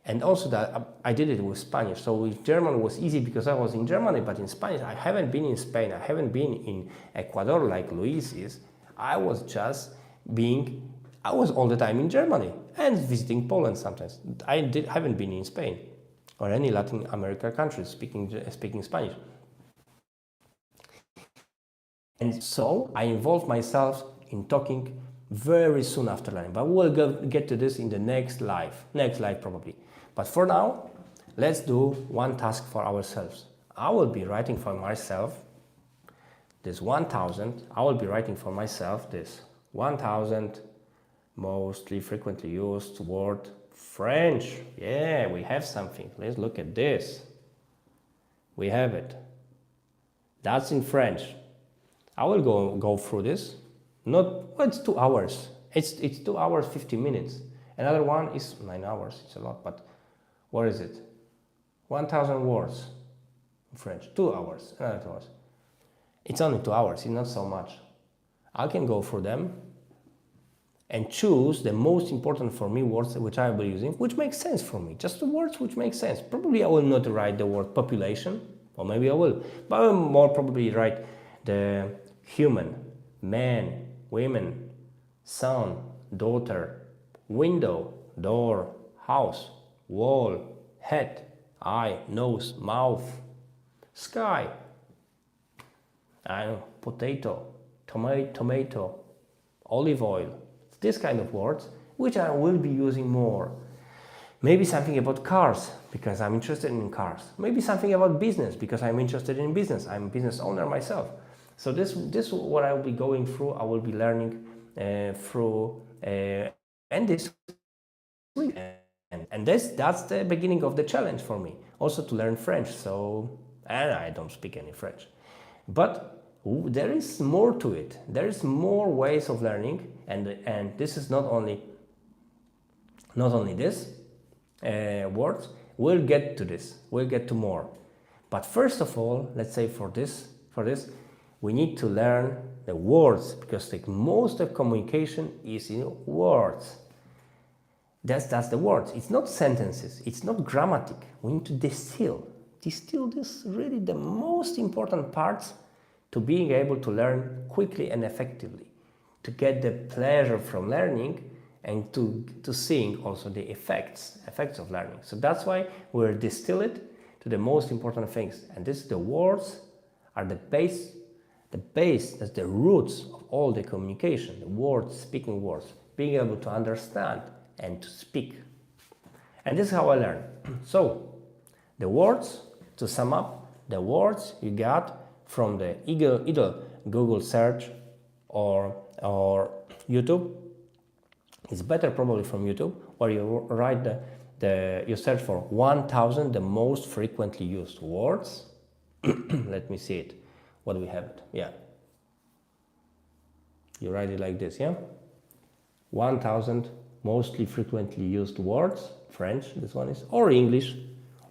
[SPEAKER 1] And also that I did it with Spanish. So with German was easy because I was in Germany, but in Spanish, I haven't been in Spain. I haven't been in Ecuador like Luis is. I was all the time in Germany and visiting Poland sometimes. Haven't been in Spain or any Latin American countries speaking Spanish. And so I involved myself in talking very soon after learning. But we'll get to this in the next live probably. But for now, let's do one task for ourselves. I will be writing for myself this 1,000. I will be writing for myself this 1,000 mostly frequently used word French. Yeah, we have something. Let's look at this. We have it. That's in French. I will go through this. It's 2 hours. It's 2 hours, 50 minutes. Another one is 9 hours. It's a lot, but what is it? 1,000 words in French. 2 hours. Another 2 hours. It's only 2 hours. It's not so much. I can go through them and choose the most important for me words which I will be using, which make sense for me. Just the words which make sense. Probably I will not write the word population, or maybe I will, but I will more probably write the human, man, women, son, daughter, window, door, house, wall, head, eye, nose, mouth, sky, I don't know, potato, tomato, olive oil, this kind of words, which I will be using more. Maybe something about cars, because I'm interested in cars. Maybe something about business, because I'm interested in business. I'm a business owner myself. So this is what I will be going through. I will be learning through, and this week. And that's the beginning of the challenge for me, also to learn French. So, and I don't speak any French. But there is more to it. There is more ways of learning, and this is not only this words. We'll get to this. We'll get to more. But first of all, let's say for this, we need to learn the words, because like most of communication is in words. That's the words. It's not sentences. It's not grammatic. We need to distill this really the most important parts to being able to learn quickly and effectively, to get the pleasure from learning and to seeing also the effects of learning. So that's why we'll distill it to the most important things. And the words are the base, that's the roots of all the communication, the words, speaking words, being able to understand and to speak. And this is how I learn. So the words, to sum up, the words you got from the either Google search or YouTube. It's better probably from YouTube, where you write you search for 1,000 the most frequently used words. Let me see it. What do we have it? Yeah. You write it like this, yeah? 1,000 mostly frequently used words, French, this one is, or English,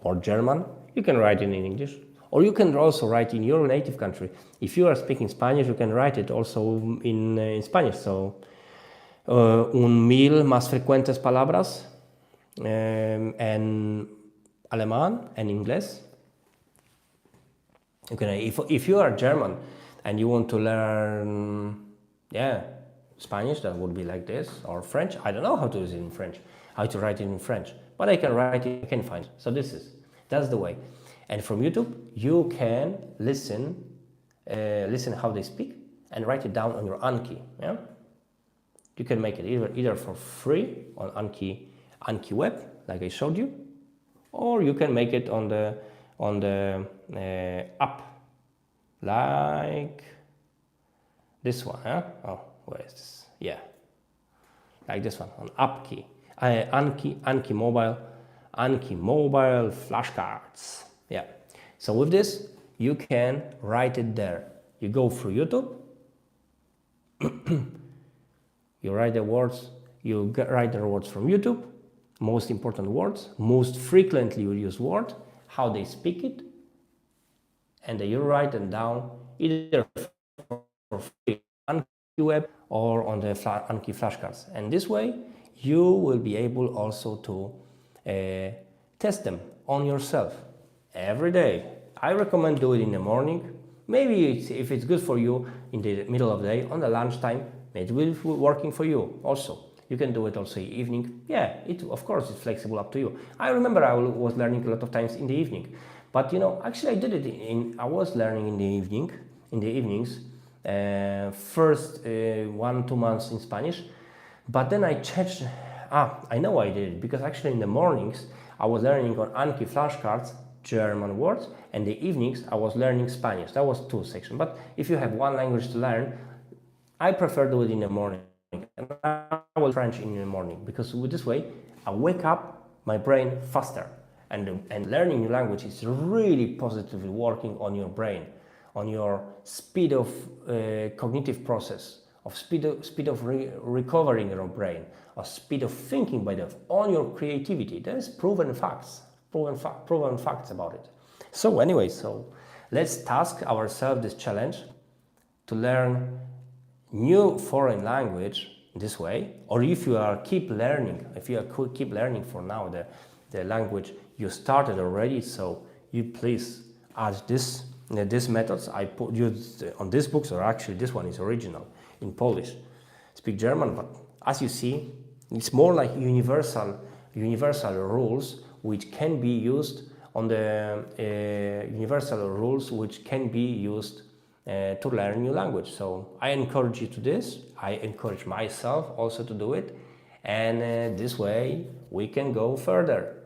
[SPEAKER 1] or German. You can write it in English, or you can also write in your native country. If you are speaking Spanish, you can write it also in Spanish. So, 1,000 más frecuentes palabras en alemán and inglés. Okay, if you are German and you want to learn, Spanish, that would be like this, or French. I don't know how to use it in French, how to write it in French, but I can write it, I can find it. So that's the way. And from YouTube, you can listen how they speak and write it down on your Anki. Yeah, you can make it either for free on Anki web, like I showed you, or you can make it on the app, like this one. Huh? Oh, where is this? Yeah, like this one on Anki mobile flashcards. Yeah. So with this, you can write it there. You go through YouTube. You write the words. You write the words from YouTube. Most important words, most frequently used word, how they speak it, and you write them down either for free on Anki web or on the Anki flashcards. And this way, you will be able also to test them on yourself every day. I recommend do it in the morning. Maybe if it's good for you in the middle of the day, on the lunchtime, it will be working for you also. You can do it also evening. Yeah, of course it's flexible, up to you. I remember I was learning a lot of times in the evening, but actually I did it I was learning in the evenings, first 1-2 months in Spanish, but then I changed. I know I did it because actually in the mornings I was learning on Anki flashcards German words, and the evenings I was learning Spanish. That was 2 sections. But if you have one language to learn, I prefer do it in the morning. And I will French in the morning, because with this way I wake up my brain faster, and learning new language is really positively working on your brain, on your speed of cognitive process, of speed of recovering your brain, or speed of thinking on your creativity. There is proven facts about it. So anyway, let's task ourselves this challenge to learn new foreign language this way. Or if you keep learning for now the language you started already, so you please add these methods I put used on these books, or actually this one is original in Polish. Speak German, but as you see, it's more like universal rules which can be used on the universal rules which can be used to learn new language. So I encourage you to this. I encourage myself also to do it, and this way we can go further.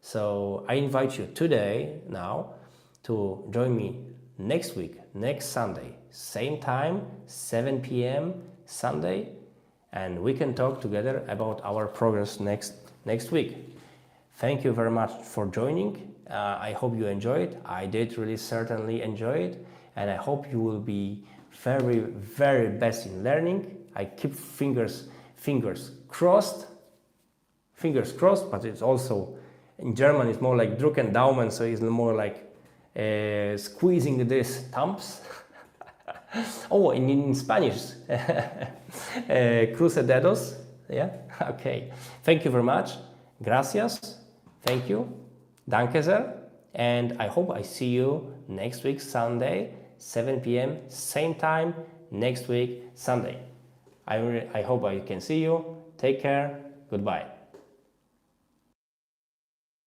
[SPEAKER 1] So I invite you today now to join me next week, next Sunday, same time, 7 p.m. Sunday, and we can talk together about our progress next week. Thank you very much for joining. I hope you enjoyed. I did really certainly enjoy it. and I hope you will be very, very best in learning. I keep fingers crossed, but it's also, in German, it's more like Drucken Daumen, so it's more like squeezing these thumbs. Oh, in Spanish, cruce dedos, yeah, okay. Thank you very much, gracias, thank you, danke sehr, and I hope I see you next week, Sunday, 7 p.m., same time, next week, Sunday. I hope I can see you, take care, goodbye.